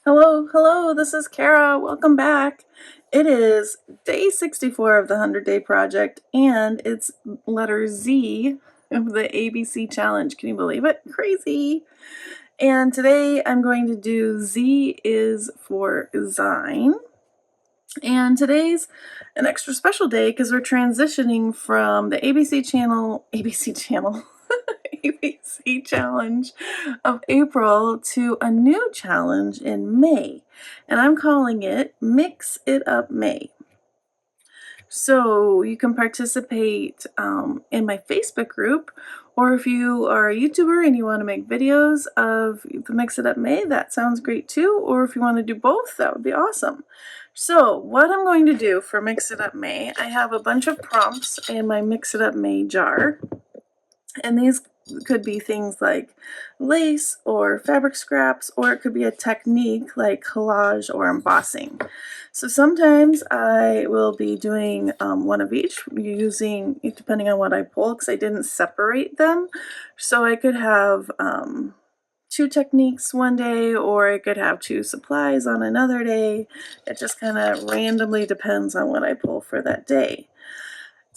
Hello, hello, this is Kara. Welcome back. It is day 64 of the 100-Day Project, and it's letter Z of the ABC Challenge. Can you believe it? Crazy. And today I'm going to do Z is for Zine. And today's an extra special day because we're transitioning from the ABC challenge of April to a new challenge in May, and I'm calling it Mix It Up May. So you can participate in my Facebook group, or if you are a YouTuber and you want to make videos of the Mix It Up May, that sounds great too. Or if you want to do both, that would be awesome. So what I'm going to do for Mix It Up May, I have a bunch of prompts in my Mix It Up May jar. And these could be things like lace or fabric scraps, or it could be a technique like collage or embossing. So sometimes I will be doing one of each, using, depending on what I pull, because I didn't separate them. So I could have two techniques one day, or I could have two supplies on another day. It just kind of randomly depends on what I pull for that day.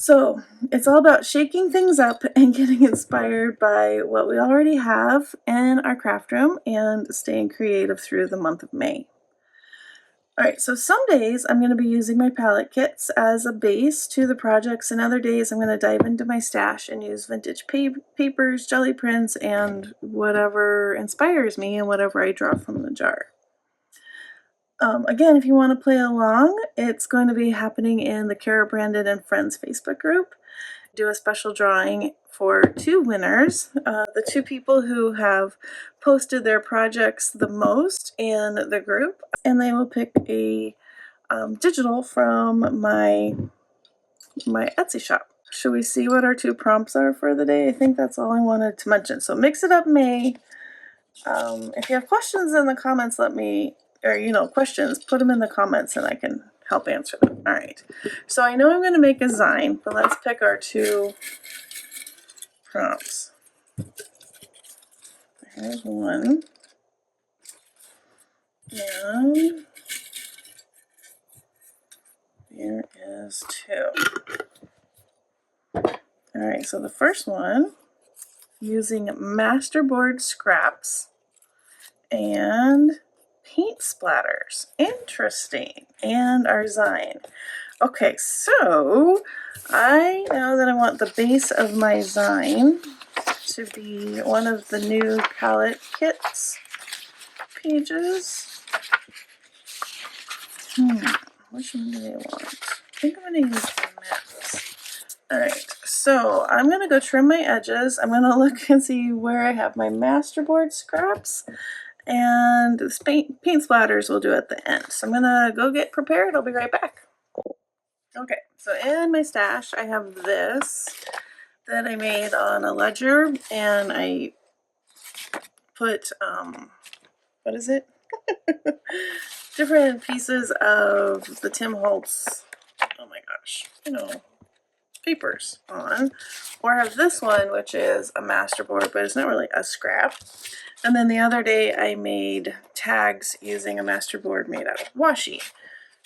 So it's all about shaking things up and getting inspired by what we already have in our craft room and staying creative through the month of May. All right, so some days I'm going to be using my palette kits as a base to the projects, and other days I'm going to dive into my stash and use vintage papers, jelly prints, and whatever inspires me and whatever I draw from the jar. Again, if you want to play along, it's going to be happening in the Kara Brandon and Friends Facebook group. Do a special drawing for two winners, the two people who have posted their projects the most in the group, and they will pick a digital from my Etsy shop. Should we see what our two prompts are for the day? I think that's all I wanted to mention. So Mix It Up May. If you have questions in the comments, let me, or questions, put them in the comments and I can help answer them. All right. So I know I'm going to make a Zine, but let's pick our two prompts. Here's one. And here is two. All right, so the first one, using Masterboard scraps and paint splatters. Interesting. And our Zine. Okay, so I know that I want the base of my Zine to be one of the new palette kits pages. Which one do they want? I think I'm going to use the maps. Alright, so I'm going to go trim my edges. I'm going to look and see where I have my Masterboard scraps, and the paint splatters we'll do at the end. So I'm going to go get prepared. I'll be right back. Okay, so in my stash I have this that I made on a ledger, and I put, what is it? Different pieces of the Tim Holtz, oh my gosh, papers on. Or I have this one, which is a Masterboard, but it's not really a scrap. And then the other day I made tags using a Masterboard made out of washi.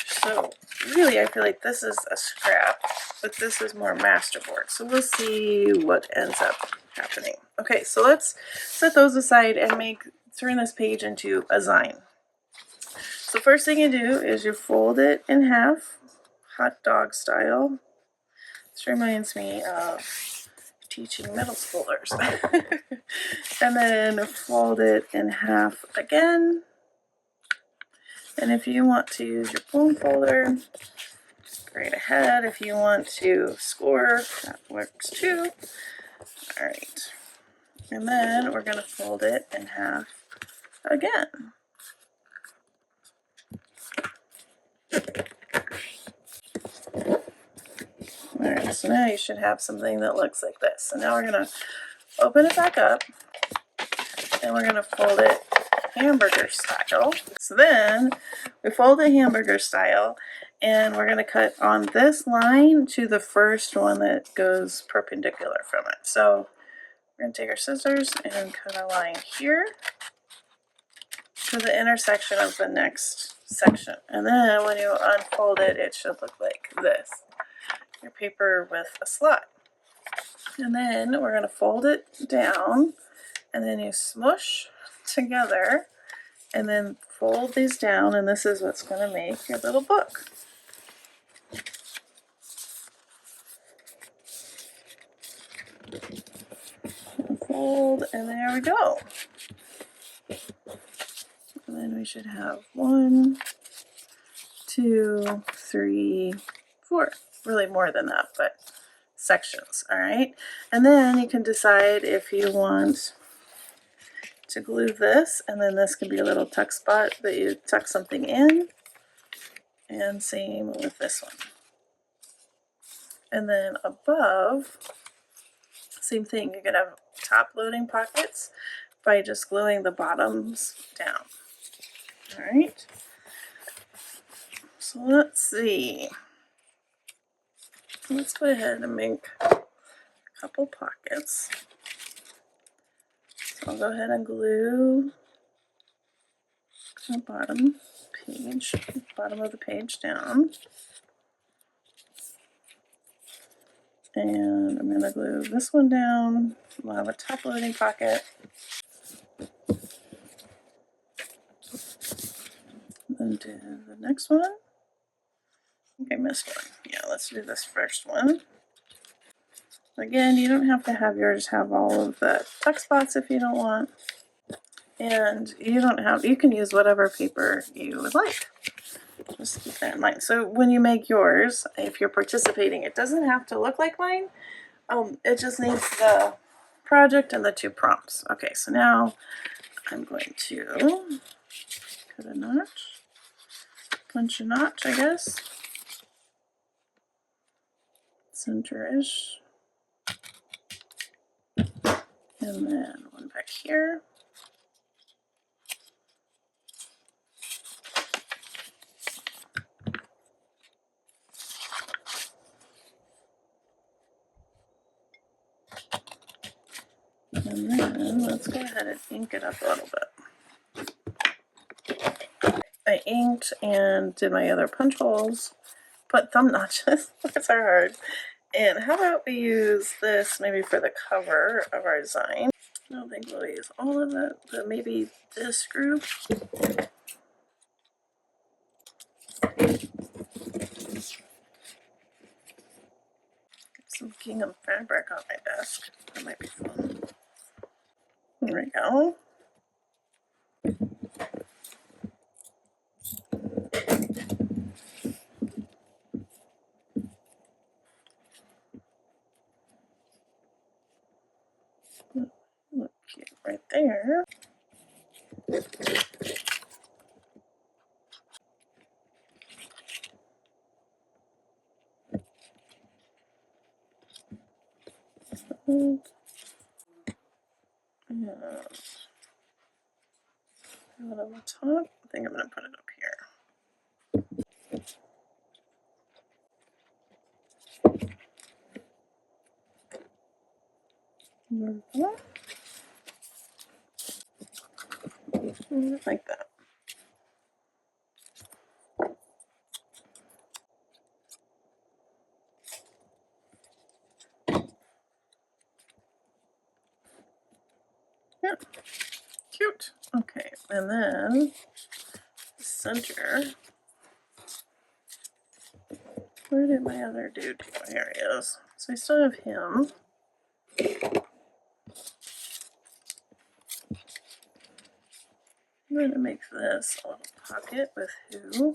So really I feel like this is a scrap, but this is more Masterboard. So we'll see what ends up happening. Okay, so let's set those aside and turn this page into a Zine. So first thing you do is you fold it in half, hot dog style. This reminds me of teaching middle schoolers. And then fold it in half again. And if you want to use your foam folder, right ahead. If you want to score, that works too. All right. And then we're going to fold it in half again. Alright, so now you should have something that looks like this. So now we're going to open it back up, and we're going to fold it hamburger style. So then we fold it hamburger style, and we're going to cut on this line to the first one that goes perpendicular from it. So we're going to take our scissors and cut a line here. to the intersection of the next section. And then when you unfold it, it should look like this. Your paper with a slot. And then we're going to fold it down, and then you smush together, and then fold these down, and this is what's going to make your little book. And fold, and there we go. And then we should have 1, 2, 3, 4. Really more than that, but sections. All right. And then you can decide if you want to glue this, and then this can be a little tuck spot that you tuck something in. And same with this one. And then above, same thing. You can have top loading pockets by just gluing the bottoms down. All right. So let's see. Let's go ahead and make a couple pockets. So I'll go ahead and glue the bottom of the page down. And I'm going to glue this one down. We'll have a top loading pocket. Then do the next one. I think I missed one. Yeah, let's do this first one. Again, you don't have to have yours have all of the tuck spots if you don't want. And you can use whatever paper you would like. Just keep that in mind. So when you make yours, if you're participating, it doesn't have to look like mine. It just needs the project and the 2 prompts. Okay, so now I'm going to cut a notch, punch a notch, I guess. Center-ish. And then one back here. And then let's go ahead and ink it up a little bit. I inked and did my other punch holes, put thumb notches. Those are hard. And how about we use this maybe for the cover of our Zine? I don't think we'll use all of it, but maybe this group. Get some gingham fabric on my desk. That might be fun. There we go. Look cute right there. And put it on the top. I think I'm going to put it up here. Like that. Yeah, cute. Okay, and then the center. Where did my other dude go? Here he is. So I still have him. I'm going to make this a little pocket with who.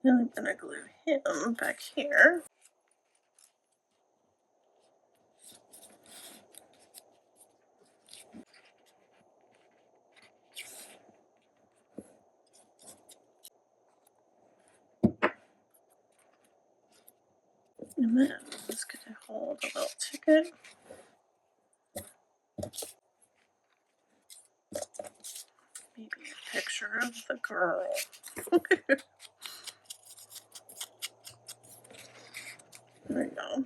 And I'm going to glue him back here. And then I'm just going to hold a little ticket. Maybe a picture of the girl. There we go.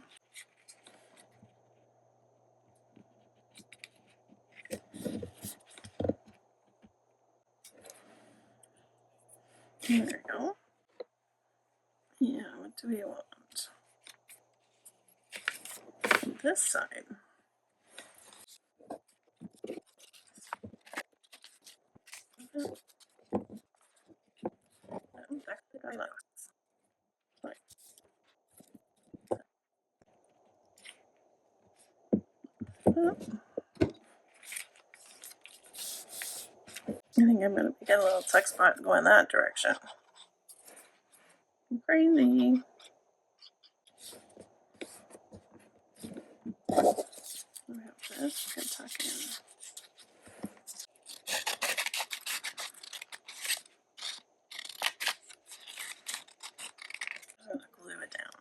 There we go. Yeah, what do we want? This side. I think I'm going to get a little tuck spot going that direction. Crazy. We have this. Good tuck in. I'm going to glue it down.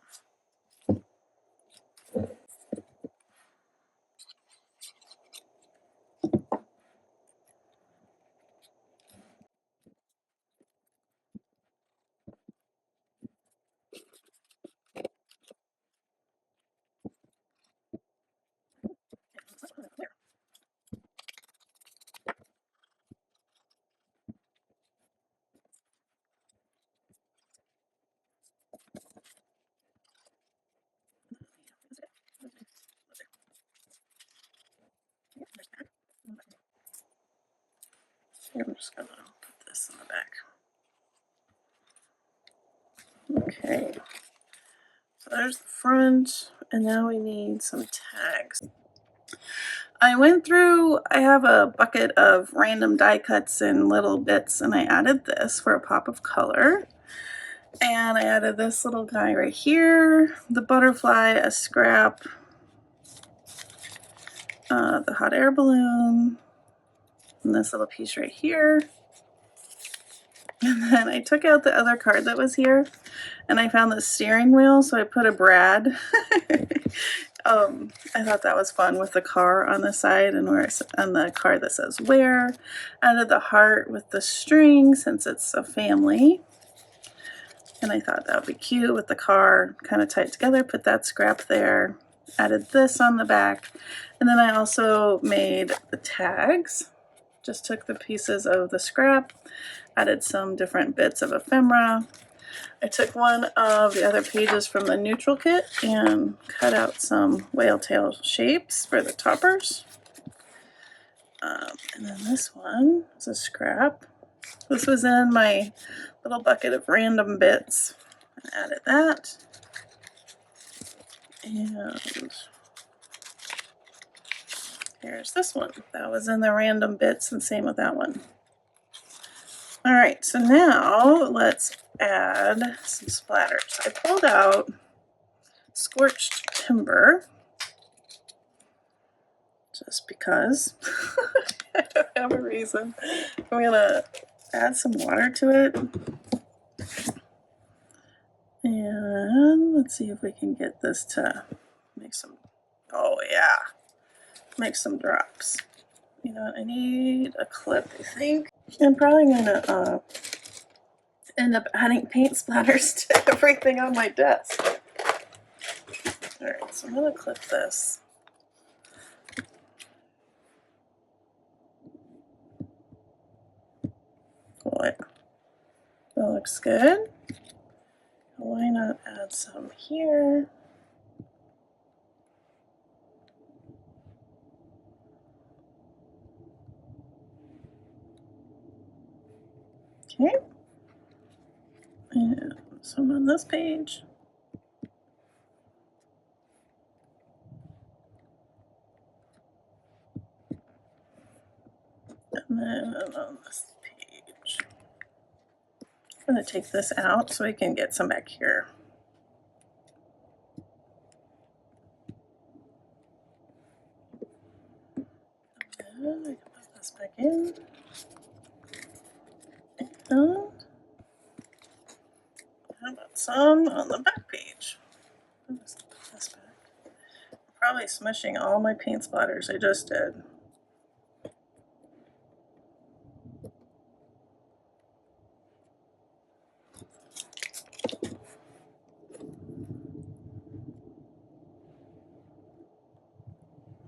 I'm just going to put this in the back. Okay. So there's the front, and now we need some tags. I went through, I have a bucket of random die cuts and little bits, and I added this for a pop of color. And I added this little guy right here, the butterfly, a scrap, the hot air balloon, and this little piece right here. And then I took out the other card that was here, and I found the steering wheel, so I put a brad. I thought that was fun with the car on the side, and where it's on the card that says where. Added the heart with the string since it's a family. And I thought that would be cute with the car kind of tied together. Put that scrap there. Added this on the back. And then I also made the tags. Just took the pieces of the scrap, added some different bits of ephemera. I took one of the other pages from the neutral kit and cut out some whale tail shapes for the toppers. And then this one is a scrap. This was in my little bucket of random bits. I added that. And here's this one. That was in the random bits, and same with that one. All right, so now let's add some splatters. I pulled out scorched timber just because. I don't have a reason. I'm gonna add some water to it. And let's see if we can get this to make some, oh yeah, make some drops. You know what, I need a clip, I think. I'm probably gonna end up adding paint splatters to everything on my desk. Alright, so I'm gonna clip this. What? That looks good. Why not add some here? Okay. And some on this page. And then on this page. I'm going to take this out so we can get some back here. And I can put this back in. And how about some on the back page? I'll just put this back. I'm probably smushing all my paint splatters I just did.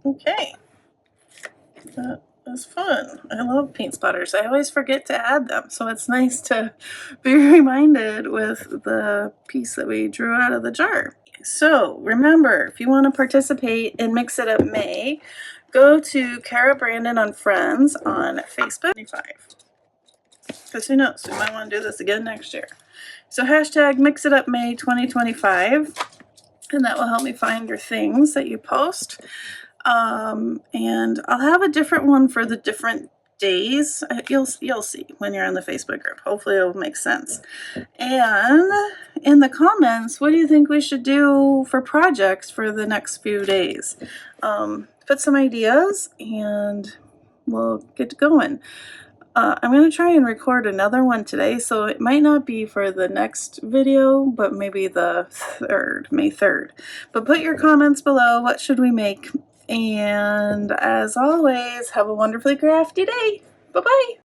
Okay, that was fun. I love paint splatters. I always forget to add them, so it's nice to be reminded with the piece that we drew out of the jar. So remember, if you want to participate in Mix It Up May, go to Kara Brandon on Friends on Facebook. Because who knows, we might want to do this again next year. So hashtag Mix It Up May 2025, and that will help me find your things that you post. And I'll have a different one for the different days. You'll see when you're in the Facebook group. Hopefully it'll make sense. And in the comments, what do you think we should do for projects for the next few days? Put some ideas and we'll get going. I'm going to try and record another one today, so it might not be for the next video, but maybe the 3rd, May 3rd. But put your comments below, what should we make? And as always, have a wonderfully crafty day. Bye-bye.